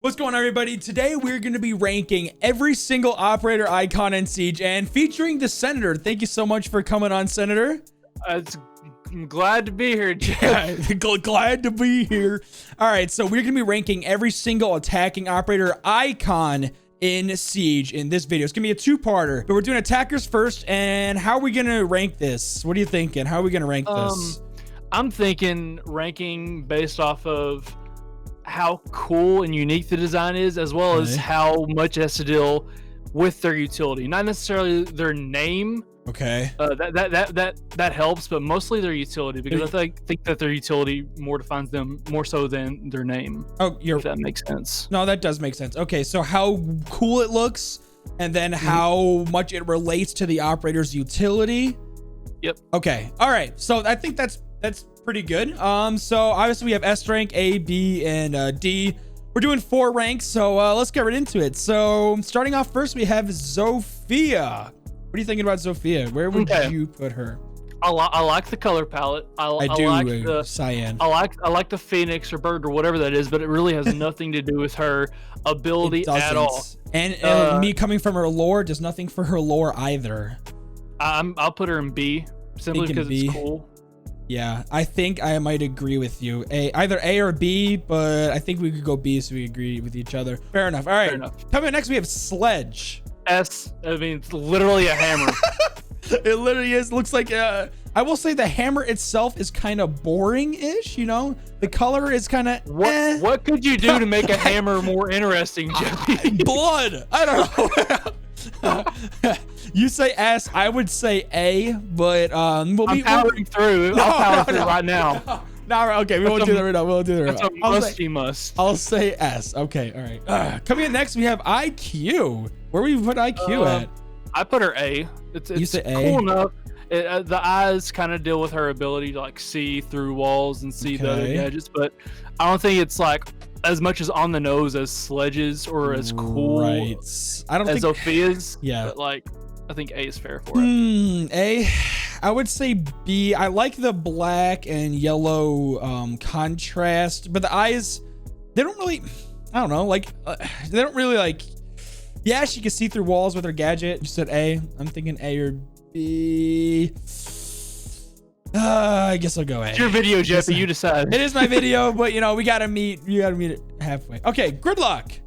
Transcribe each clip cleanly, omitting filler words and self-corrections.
What's going on, everybody? Today we're going to be ranking every single operator icon in Siege and featuring the Senator. Thank you so much for coming on, Senator. I'm glad to be here, Jeff. Glad to be here. All right, so we're going to be ranking every single attacking operator icon in Siege in this video. It's going to be a two-parter, but we're doing attackers first. And how are we going to rank this? What are you thinking? How are we going to rank this? I'm thinking ranking based off of how cool and unique the design is, as well as how much it has to deal with their utility, not necessarily their name. Okay. That helps, but mostly their utility, because I think that their utility more defines them more so than their name. Oh, if that makes sense. No, that does make sense. Okay, so how cool it looks, and then how much it relates to the operator's utility. Yep. Okay. All right. So I think that's pretty good. So obviously we have S rank, A, B, and D. We're doing 4 ranks, so let's get right into it. So starting off first, we have Zofia. What are you thinking about Zofia? Where would you put her? I like the color palette. I do like the cyan. I like the phoenix or bird or whatever that is, but it really has nothing to do with her ability at all. And me coming from her lore does nothing for her lore either. I'll put her in B simply because it's cool. Yeah, I think I might agree with you. Either A or B, but I think we could go B so we agree with each other. Fair enough. All right. Coming up next, we have Sledge. S. I mean, it's literally a hammer. It literally is. Looks like I will say the hammer itself is kind of boring-ish, you know? The color is kind of What could you do to make a hammer more interesting, Jeffy? Blood. I don't know. You say S, I would say A, but I'm powering through. I'll power through right now. No, okay, we won't do that right now. We'll do that right now. That's a must. I'll say S. Okay, all right. Coming in next, we have IQ. Where we put IQ at? I put her A. It's you say cool enough. The eyes kind of deal with her ability to like see through walls and see the other gadgets, but I don't think it's like as much as on the nose as Sledge's or as cool I don't think Zophia's. Yeah, but like I think A is fair for it. A. I would say B. I like the black and yellow contrast, but the eyes, they don't really, I don't know, like they don't really like. Yeah, she can see through walls with her gadget. You said A. I'm thinking A or B. I guess I'll go A. It's your video, Jeffy. You decide. It is my video, but you know we gotta meet. You gotta meet it halfway. Okay, Gridlock.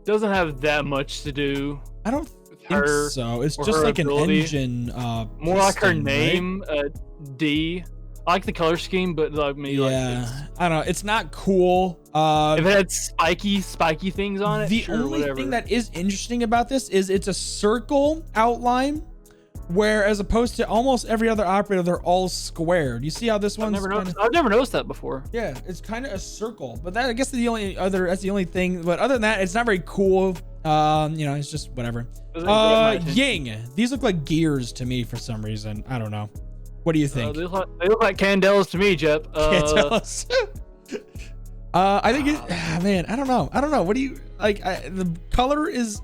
Doesn't have that much to do. I don't think so. It's just like ability. An engine. More like her name. Right? D. I like the color scheme, but like me, like I don't know. It's not cool. If it had spiky things on it, the only thing that is interesting about this is it's a circle outline, where as opposed to almost every other operator, they're all squared. You see how this one's? I've never noticed that before. Yeah, it's kind of a circle, but that I guess that's the only thing. But other than that, it's not very cool. You know, it's just whatever. Ying. These look like gears to me for some reason. I don't know. What do you think? They look like candelas to me, Jeff. Candelas. I think man, I don't know. What do you like? The color is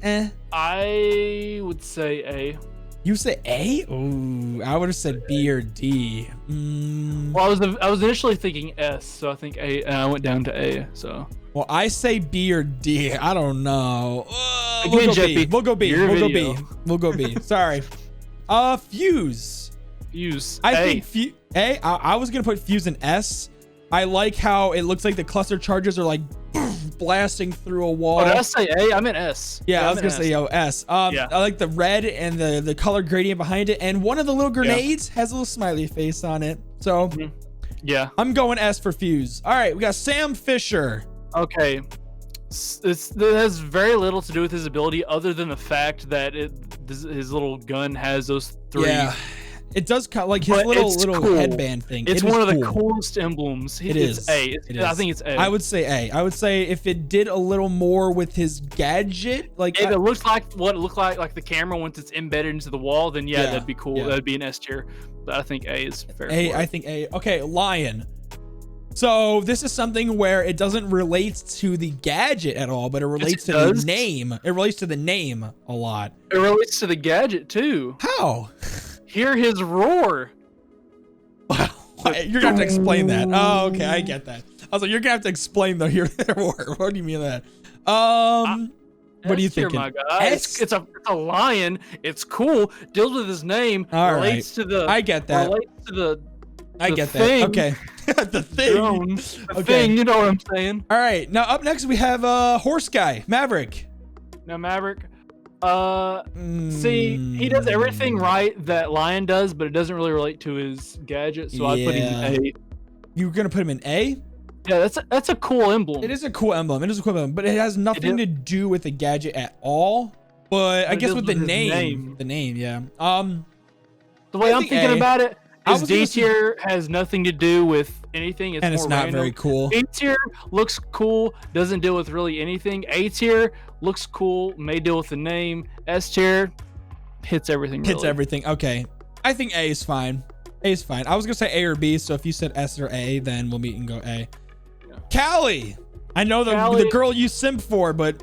I would say A. You say A? Ooh, I would have said B or D. Well, I was initially thinking S, so I think A, and I went down to A. So. Well, I say B or D. I don't know. Again, Jeffy, we'll go B. We'll go B. Sorry. Fuse. I think A. I was gonna put Fuse in S. I like how it looks like the cluster charges are like blasting through a wall. Oh, did I say A? I meant S. Yeah, I was gonna say S. I like the red and the color gradient behind it, and one of the little grenades has a little smiley face on it. So yeah, I'm going S for Fuse. All right, we got Sam Fisher. Okay, it has very little to do with his ability, other than the fact that his little gun has those 3. Yeah. It does kind of like his little cool. Headband thing. It's one of the coolest emblems. It's A. I think it's A. I would say A. I would say if it did a little more with his gadget, like if it looks like what it looked like the camera once it's embedded into the wall, then yeah. That'd be cool. That'd be an S tier. But I think A is fair. I think A. Okay, Lion. So this is something where it doesn't relate to the gadget at all, but it relates to the name. It relates to the name a lot. It relates to the gadget too. How? Hear his roar. You're gonna have to explain that. Oh, okay, I get that. was like, you're gonna have to explain though here. What do you mean that? What are you thinking? My guy. It's a lion. It's cool. Deals with his name. All relates right. to the. I get that. Relates to the. I get that. Okay. The thing. Drone. The thing. You know what I'm saying? All right. Now up next we have horse guy Maverick. Now Maverick. See, he does everything right that lion does, but it doesn't really relate to his gadget. So I put him in A. You're gonna put him in A? Yeah, that's a cool emblem. It is a cool emblem. It is a cool emblem, but it has nothing to do with the gadget at all. But I guess with the name. The name, yeah. The way I'm thinking about it is D tier has nothing to do with anything. And it's not very cool. B tier looks cool, doesn't deal with really anything. A tier looks cool, may deal with the name. S tier hits everything. Hits everything. Okay, I think A is fine. A is fine. I was gonna say A or B, so if you said S or A, then we'll meet and go A. Callie, I know the girl you simp for, but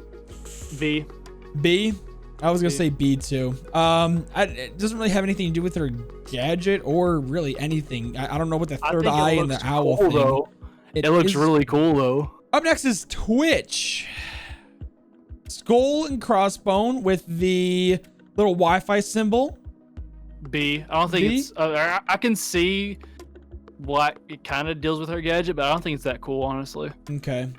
B. B. I was gonna say B too. It doesn't really have anything to do with her gadget or really anything. I don't know what the third eye and the owl thing. Though. It looks really cool though. Up next is Twitch. Skull and crossbone with the little Wi-Fi symbol. B. I don't think it's. I can see what it kind of deals with her gadget, but I don't think it's that cool, honestly. Okay.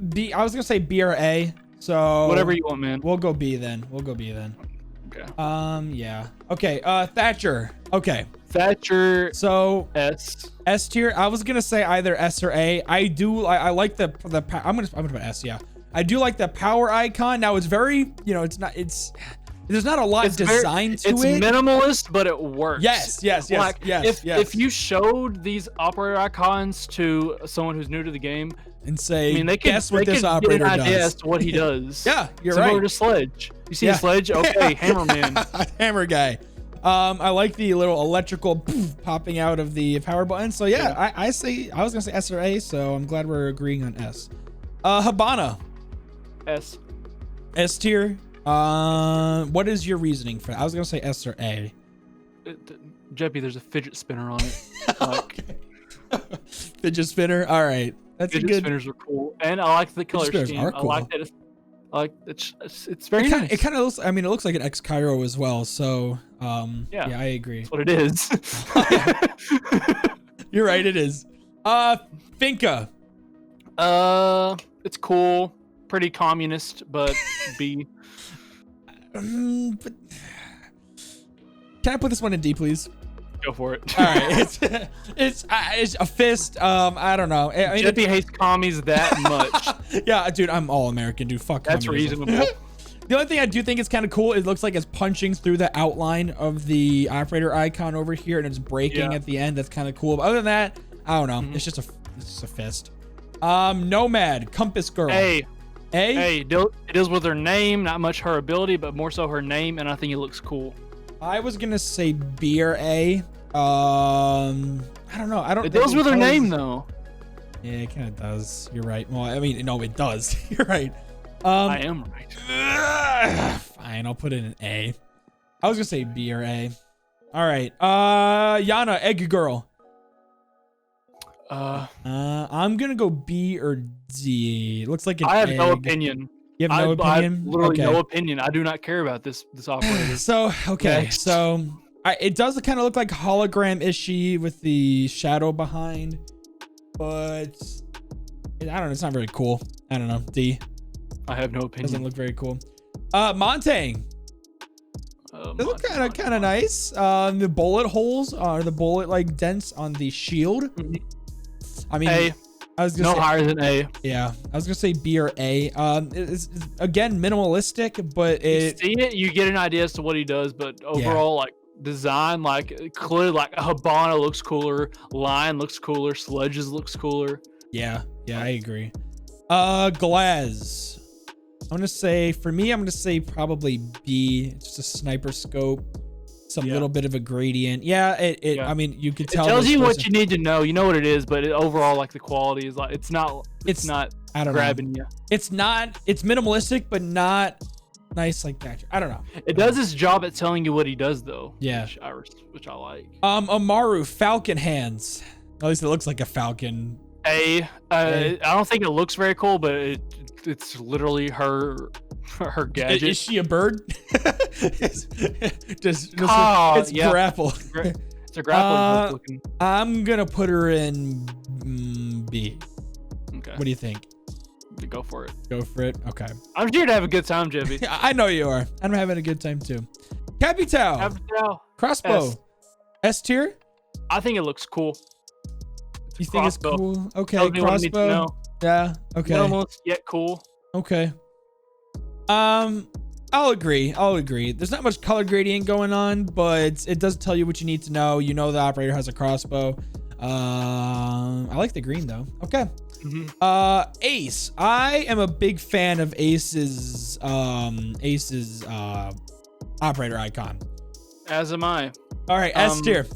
B. I was gonna say B or A. So whatever you want, man. We'll go B then. Okay. Yeah. Okay. Thatcher. Okay. Thatcher. So S. S tier. I was gonna say either S or A. I like the. I'm gonna put S. Yeah. I do like the power icon. Now it's very. There's not a lot designed to it. It's minimalist, but it works. Yes. If you showed these operator icons to someone who's new to the game and say, I mean, they can guess what this operator get an idea does. as to what he does. Yeah, you're right. Similar to Sledge. You see Sledge? Okay, Hammerman. Hammer guy. I like the little electrical popping out of the power button. So yeah, I was gonna say S or A. So I'm glad we're agreeing on S. Habana. S. S tier. What is your reasoning for that? I was gonna say S or A. Jeppy, there's a fidget spinner on it. Okay. Fidget spinner. All right, that's fidget spinners are cool, and I like the color scheme. Cool. I like that. It's very nice. It kind of looks. I mean, it looks like an X Cairo as well. So yeah, I agree. That's what it is. You're right. It is. Finca. It's cool. Pretty communist, but B. But can I put this one in D, please? Go for it. All right, it's a fist. I don't know. I mean, Jeppy hates commies that much. Yeah, dude, I'm all American, dude. Fuck. That's communism. reasonable. The only thing I do think is kind of cool, it looks like it's punching through the outline of the operator icon over here, and it's breaking at the end. That's kind of cool. But other than that, I don't know. It's just a fist. Nomad, Compass Girl. A. It deals with her name, not much her ability, but more so her name, and I think it looks cool. I was gonna say B or A. I don't know. It deals with her name though. Yeah, it kind of does. You're right. Well, I mean, no, it does. You're right. I am right. Fine, I'll put it in A. I was gonna say B or A. All right. Yana, Egg Girl. I'm gonna go B or D. It looks like an I have egg. No opinion. You have no opinion? I have literally no opinion. I do not care about this operator. So it does kind of look like hologram-ishy with the shadow behind, but I don't know. It's not very cool. I don't know. D. I have no opinion. Doesn't look very cool. Montang. They look kind of nice. The bullet holes are the bullet like dents on the shield. I mean, A. I was gonna say, higher than A. Yeah, I was gonna say B or A. It's again minimalistic, but you see it, you get an idea as to what he does, but overall, like design, like clearly, like Habana looks cooler, Lion looks cooler, Sledges looks cooler. Yeah, I agree. Glaz. I'm gonna say probably B. It's just a sniper scope. Some little bit of a gradient. I mean, you could tell. It tells you what you need to know. You know what it is, but overall, like the quality is like it's not I don't grabbing know. you. It's minimalistic, but not nice like that. I don't know. It does its job at telling you what he does, though. Yeah, which I like. Amaru, Falcon Hands. At least it looks like a falcon. A. I don't think it looks very cool, but it's literally her gadget. Is she a bird? It's yeah. grapple. It's a grappling hook looking. I'm gonna put her in B. Okay. What do you think? Go for it. Go for it. Okay. I'm here to have a good time, Jeffy. I know you are. I'm having a good time too. Capital. Crossbow. S tier. I think it looks cool. You think it's cool? Okay. Tell me what I need to know. Yeah. Okay. Almost yet cool. Okay. I'll agree. There's not much color gradient going on, but it does tell you what you need to know. You know the operator has a crossbow. I like the green though. Okay. Ace. I am a big fan of Ace's operator icon. As am I. All right, S tier.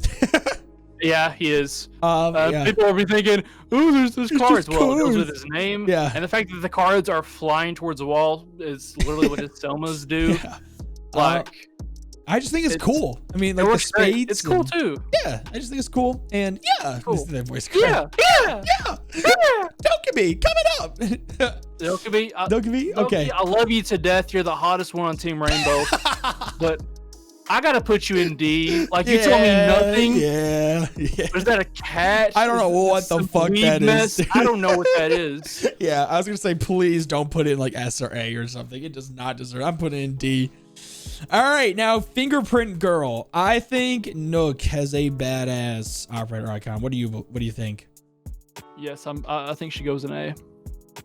Yeah, he is. Yeah. People will be thinking, "Oh, there's cards." Well, it goes with his name. Yeah. And the fact that the cards are flying towards the wall is literally what his Selmas do. Yeah. Like, I just think it's cool. I mean, like the spades. Great. It's cool too. Yeah, I just think it's cool. And yeah, cool. Listen to that voice. Yeah. Dokkaebi coming up. Dokkaebi. Okay. I love you to death. You're the hottest one on Team Rainbow. But I gotta put you in D. Like, you told me nothing. Yeah. Is that a cat? I don't know what the fuck that is. I don't know what that is. Yeah, I was gonna say, please don't put it in like S or A or something. It does not deserve. I'm putting it in D. All right, now fingerprint girl. I think Nook has a badass operator icon. What do you think? Yes, I think she goes in A.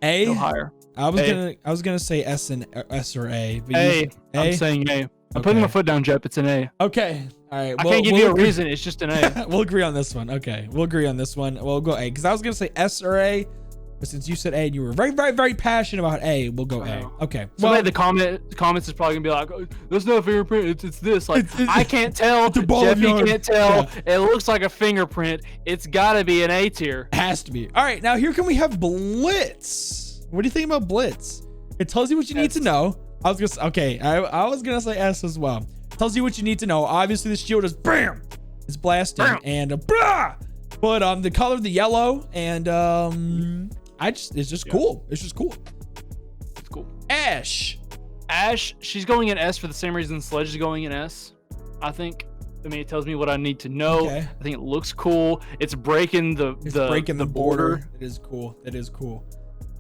A? Go higher. I was gonna say S or A. But A. I'm saying A. I'm putting my foot down, Jep. It's an A. Okay. All right. I can't give you a reason. It's just an A. We'll agree on this one. Okay. We'll agree on this one. We'll go A because I was gonna say S or A, but since you said A and you were very, very, very passionate about A, we'll go A. Okay. Well, the comments is probably gonna be like, oh, "There's no fingerprint. It's this." Like, I can't tell. Jeffy can't tell. Yeah. It looks like a fingerprint. It's gotta be an A tier. Has to be. All right. Now here can we have Blitz? What do you think about Blitz? It tells you what you need to know. I was gonna say S as well. Tells you what you need to know. Obviously, the shield is bam, it's blasting, and blah. But the color of the yellow, and it's just cool. It's just cool. It's cool. Ash, she's going in S for the same reason Sledge is going in S. I think. I mean, it tells me what I need to know. Okay. I think it looks cool. It's breaking the border. It is cool. It is cool.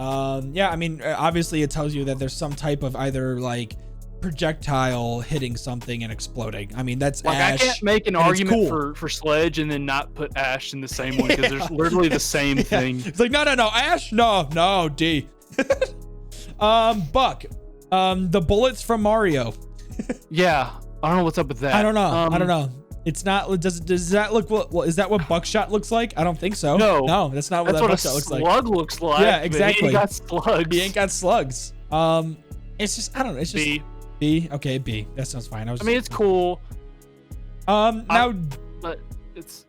Yeah, I mean, obviously it tells you that there's some type of either like projectile hitting something and exploding. I mean, that's like Ash. I can't make an argument for Sledge and then not put Ash in the same one because there's literally the same thing. It's like no, Ash, no, D. Buck, the bullets from Mario. Yeah, I don't know what's up with that. I don't know. It's not. Does that look? Well, is that what buckshot looks like? I don't think so. No, that's not what that buckshot looks like. Slug looks like. Yeah, exactly. He ain't got slugs. He ain't got slugs. It's just I don't know. It's just B. Okay, B. That sounds fine. I mean, it's cool. Now, but it's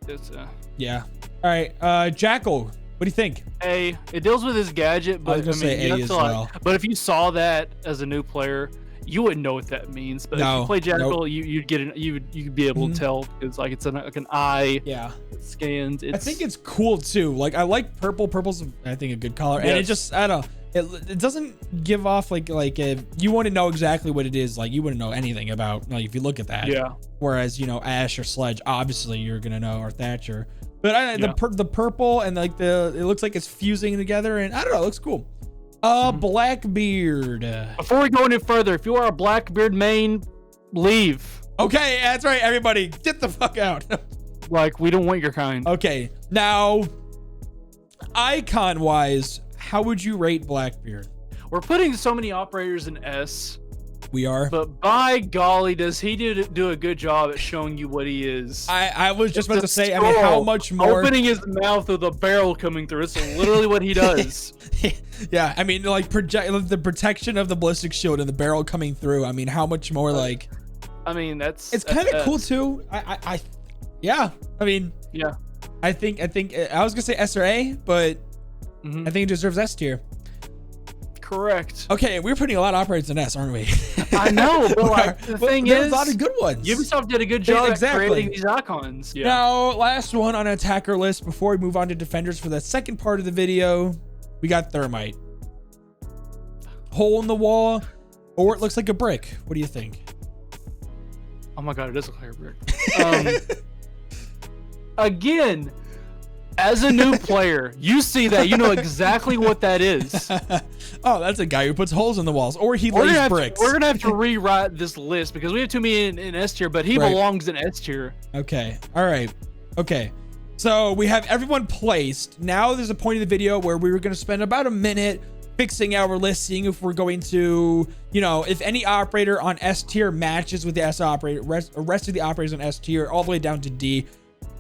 yeah. All right. Jackal. What do you think? A. It deals with his gadget, but I was gonna say A as well. But if you saw that as a new player, you wouldn't know what that means. But if you play Jackal, you'd get it. You'd be able to tell. It's like it's like an eye. Yeah. Scans. I think it's cool too. Like I like purple. Purple's I think a good color, and it just I don't know. It doesn't give off like if you want to know exactly what it is. Like you wouldn't know anything about like if you look at that. Yeah. Whereas Ash or Sledge, obviously you're gonna know, or Thatcher. But the purple and like it looks like it's fusing together, and I don't know. It looks cool. Blackbeard. Before we go any further, if you are a Blackbeard main, leave. Okay, that's right, everybody. Get the fuck out. Like, we don't want your kind. Okay, now, icon-wise, how would you rate Blackbeard? We're putting so many operators in S. We are. But by golly, does he do a good job at showing you what he is. I was just about to say, I mean, how much more? Opening his mouth with a barrel coming through. It's literally what he does. Yeah, I mean, like, the protection of the ballistic shield and the barrel coming through. I mean, how much more, like... I mean, it's kind of cool, too. Yeah, I mean... Yeah. I think I was gonna say S or A, but I think it deserves S tier. Correct. Okay, we're putting a lot of operators in S, aren't we? I know, but like the thing there's is, a lot of good ones. Ubisoft did a good job at creating these icons. Yeah. Now, last one on attacker list before we move on to defenders for the second part of the video, we got thermite. Hole in the wall, or it looks like a brick. What do you think? Oh my god, it does look like a brick. Again, as a new player, you see that, you know exactly what that is. Oh, that's a guy who puts holes in the walls, or he lays bricks. We're gonna have to rewrite this list because we have too many in S tier, but he belongs in S tier. Okay. All right. Okay. So we have everyone placed. Now there's a point of the video where we were going to spend about a minute fixing our list, seeing if we're going to, you know, if any operator on S tier matches with the S operator, rest of the operators on S tier, all the way down to D.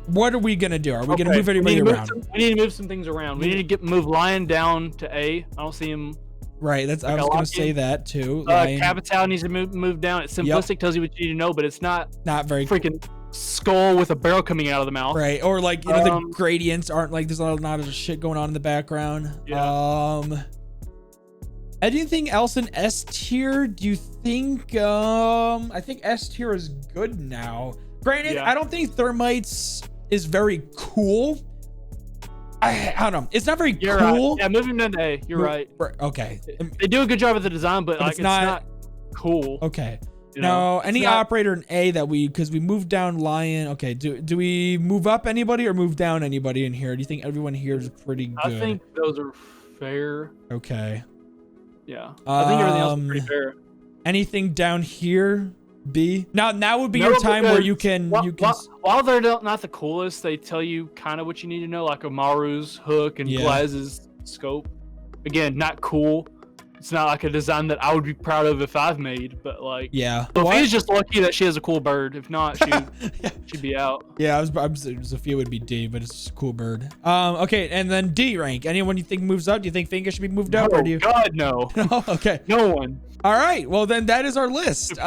What are we going to do? Are we going to move anybody around? We need to move some things around. We need to move Lion down to A. I don't see him. Right. That's I was going to say that too. Capital needs to move down. It's simplistic, tells you what you need to know, but it's not very freaking skull with a barrel coming out of the mouth. Right. Or like, you know, the gradients aren't like, there's not a shit going on in the background. Yeah. Anything else in S tier? Do you think, I think S tier is good now. Granted, I don't think thermites is very cool. I don't know. It's not very cool. Right. Yeah, moving down to A. You're right. Okay. They do a good job of the design, but like, it's not cool. Okay. No, any operator in A that because we moved down Lion. Okay. Do we move up anybody or move down anybody in here? Do you think everyone here is pretty good? I think those are fair. Okay. Yeah. I think everything else is pretty fair. Anything down here? B. Now would be your time where you can while they're not the coolest, they tell you kind of what you need to know, like Amaru's hook and Glaz's scope. Again, not cool. It's not like a design that I would be proud of if I've made, but like, Sophia's just lucky that she has a cool bird. If not, she'd be out. Yeah, Sophia would be D, but it's a cool bird. Okay, and then D rank. Anyone you think moves up? Do you think Finka should be moved up, or do you? God, no. No. Okay. No one. All right. Well, then that is our list.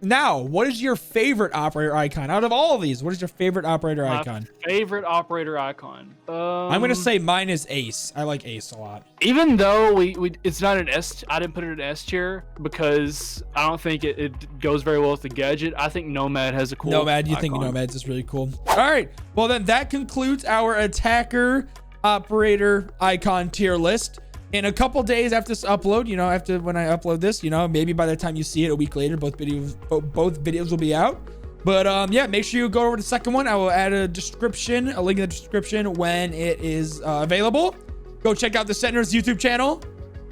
Now, what is your favorite operator icon out of all of these? What is your favorite operator icon? Favorite operator icon. I'm gonna say mine is Ace. I like Ace a lot. Even though it's not an S, I didn't put it in S tier because I don't think it goes very well with the gadget. I think Nomad has a cool. Nomad, you think Nomad's is really cool? All right. Well, then that concludes our attacker operator icon tier list. In a couple days after this upload, you know, after when I upload this, you know, maybe by the time you see it a week later, both videos will be out. But yeah, make sure you go over to the second one. I will add a link in the description when it is available. Go check out the Sentinel's YouTube channel.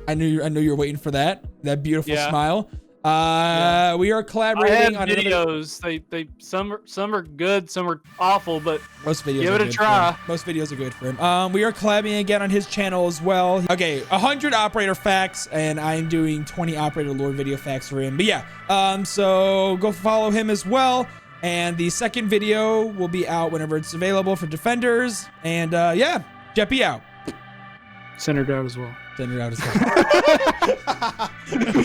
I knew you were waiting for that beautiful smile. We are collaborating on videos. They some are good, some are awful, but most videos give it a try. Most videos are good for him. We are collabing again on his channel as well. Okay, 100 operator facts, and I'm doing 20 operator lore video facts for him. But yeah, so go follow him as well. And the second video will be out whenever it's available for defenders. And yeah, Jeppy out. Centered out as well. Centered out as well.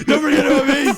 Don't forget about me.